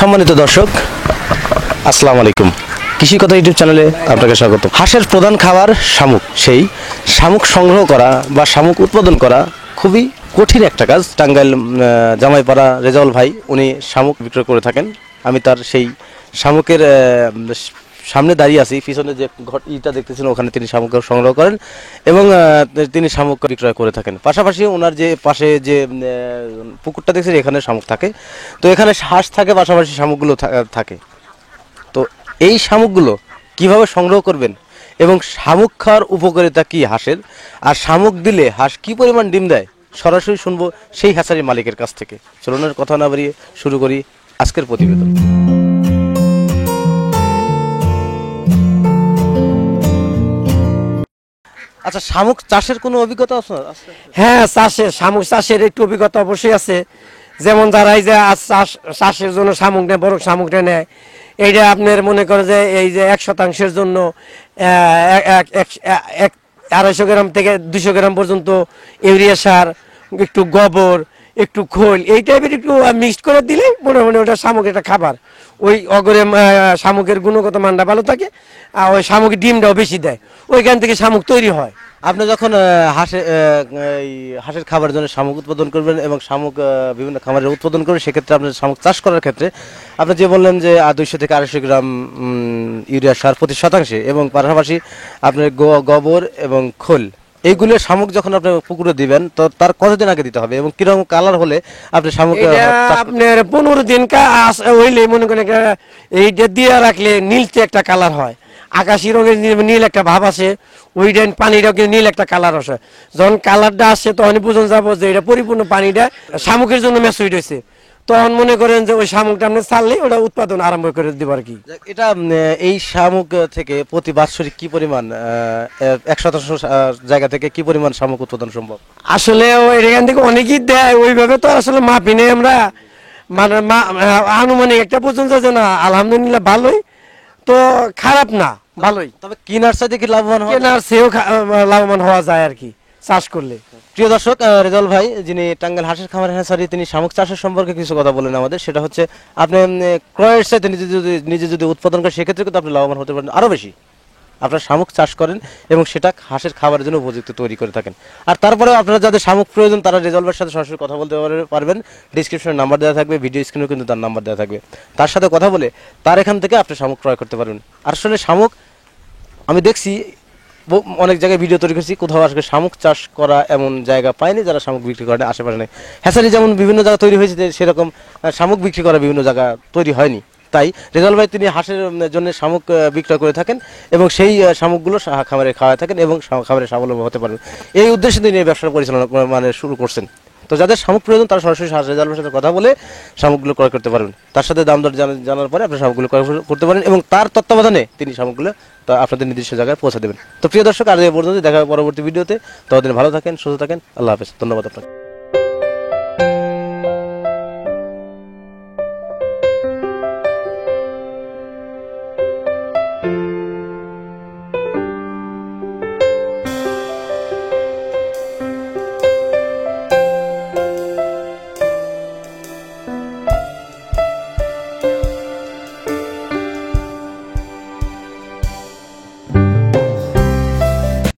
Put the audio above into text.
সম্মানিত দর্শক, আসসালামু আলাইকুম। কৃষি কথা ইউটিউব চ্যানেলে আপনাকে স্বাগত। হাঁসের প্রধান খাবার শামুক। সেই শামুক সংগ্রহ করা বা শামুক উৎপাদন করা খুবই কঠিন একটা কাজ। টাঙ্গাইল জামাইপাড়া রেজাউল ভাই উনি শামুক বিক্রয় করে থাকেন। আমি তার সেই শামুকের সামনে দাঁড়িয়ে আছি। পিছনে যে ইটা দেখতেছেন ওখানে তিনি শামুক সংগ্রহ করেন এবং তিনি শামুক বিক্রয় করে থাকেন। পাশাপাশি ওনার যে পাশে যে পুকুরটা দেখছেন এখানে শামুক থাকে। তো এখানে হাঁস থাকে, পাশাপাশি শামুকগুলো থাকে। তো এই শামুকগুলো কিভাবে সংগ্রহ করবেন এবং শামুক খাওয়ার উপকারিতা কি হাঁসের, আর শামুক দিলে হাঁস কি পরিমাণ ডিম দেয়, সরাসরি শুনবো সেই হ্যাচারির মালিকের কাছ থেকে। চলুন কথা না বাড়িয়ে শুরু করি আজকের প্রতিবেদন। আচ্ছা, শামুক চাষের কোনো অভিজ্ঞতা আছে? হ্যাঁ, শামুক চাষের একটু অভিজ্ঞতা অবশ্যই আছে। যেমন যারা এই যে চাষের জন্য শামুক নেয়, বড় শামুকটা নেয়, এইটা আপনার মনে করে যে এই যে 1% জন্য 250 গ্রাম থেকে 200 গ্রাম পর্যন্ত ইউরিয়া সার, একটু গোবর, একটু খোল, এই টাইপের একটু মিক্সড করে দিলে মনে ওটা শামুক একটা খাবার। ওই অগরে শামুকের গুণগত মানটা ভালো থাকে, আর ওই শামুকের ডিমটাও বেশি দেয়, ওইখান থেকে শামুক তৈরি হয়। আপনি যখন হাঁসের খাবারের জন্য শামুক উৎপাদন করবেন এবং শামুক বিভিন্ন খামারে উৎপাদন করবেন, সেক্ষেত্রে আপনার শামুক চাষ করার ক্ষেত্রে আপনি যে বললেন যে 200 থেকে 250 গ্রাম ইউরিয়া সার প্রতি শতাংশে, এবং পাশাপাশি আপনার গোবর এবং খোল, এইগুলো শামুক যখন আপনি পুকুরে দিবেন তো তার কতদিন আগে দিতে হবে এবং কিরকম কালার হলে আপনি শামুক আপনার 15 দিন হইলে মনে করেন এইটা দিয়ে রাখলে নীলচে একটা কালার হয়, আকাশি রঙের নীল একটা ভাব আছে, ওই ডাইন পানিটাও কিন্তু নীল একটা কালার আসে। যখন কালারটা আসছে তখন বুঝুন যাবো যে এটা পরিপূর্ণ পানিটা শামুকের জন্য ম্যাচুইড হয়েছে। তখন মনে করেন যে ওই শামুকটা আপনি ছাড়লে ওটা উৎপাদন আরম্ভ করে দিব আর কি। এটা এই শামুক থেকে প্রতি বাৎসরিক কি পরিমাণ 1% জায়গা থেকে কি পরিমাণ শামুক উৎপাদন সম্ভব? আসলে এখান থেকে অনেকেই দেয়, ওইভাবে তো আসলে মাপি নেই আমরা, মানে আনুমানিক একটা পর্যন্ত যে না আলহামদুলিল্লাহ ভালোই, তো খারাপ না, ভালোই। তবে কিনার সাথে কি লাভবান হয়? কেনার চেয়েও লাভবান হওয়া যায় আর কি চাষ করলে। প্রিয় দর্শক, রেজাউল ভাই যিনি টাঙ্গাইল হাঁসের খামার হ্যাচারি, তিনি শামুক চাষের সম্পর্কে কিছু কথা বলেন আমাদের। সেটা হচ্ছে আপনি ক্রয়ের সাথে নিজে যদি উৎপাদন করেন সেক্ষেত্রে কিন্তু আপনি লাভবান হতে পারেন আরও বেশি। আপনার শামুক চাষ করেন এবং সেটা হাঁসের খাবারের জন্য উপযুক্ত তৈরি করে থাকেন। আর তারপরেও আপনারা যাদের শামুক প্রয়োজন তারা রেজাউল ভাইয়ের সাথে সরাসরি কথা বলতে পারবেন। ডিসক্রিপশনে নাম্বার দেওয়া থাকবে, ভিডিও স্ক্রিনেও কিন্তু তার নাম্বার দেওয়া থাকবে। তার সাথে কথা বলে তার এখান থেকে আপনি শামুক ক্রয় করতে পারবেন। আর আসলে শামুক আমি দেখছি অনেক জায়গায় ভিডিও তৈরি করছি, কোথাও আজকে শামুক চাষ করা এমন জায়গা পাইনি যারা শামুক বিক্রি করে আশেপাশে নেই। হ্যাচারি যেমন বিভিন্ন জায়গা তৈরি হয়েছে, সেরকম শামুক বিক্রি করা বিভিন্ন জায়গা তৈরি হয়নি। তাই রেজাউল ভাই তিনি হাঁসের জন্য শামুক বিক্রয় করে থাকেন এবং সেই শামুকগুলো খামারে খাওয়ায় থাকেন এবং খামারে স্বাবলম্বী হতে পারেন। এই উদ্দেশ্যে তিনি এই ব্যবসা পরিচালনা শুরু করছেন। তো যাদের শামুক প্রয়োজন তারা সরাসরি রেজাউল ভাইয়ের সাথে কথা বলে শামুকগুলো ক্রয় করতে পারবেন। তার সাথে দাম দর জানার পরে আপনি শামুকগুলো ক্রয় করতে পারেন এবং তার তত্ত্বাবধানে তিনি শামুকগুলো আপনাদের নির্দিষ্ট জায়গায় পৌঁছে দেবেন। তো প্রিয় দর্শক, আর এই পর্যন্ত দেখা পরবর্তী ভিডিওতে। ততদিন ভালো থাকেন, সুস্থ থাকেন। আল্লাহ হাফেজ। ধন্যবাদ আপনাকে।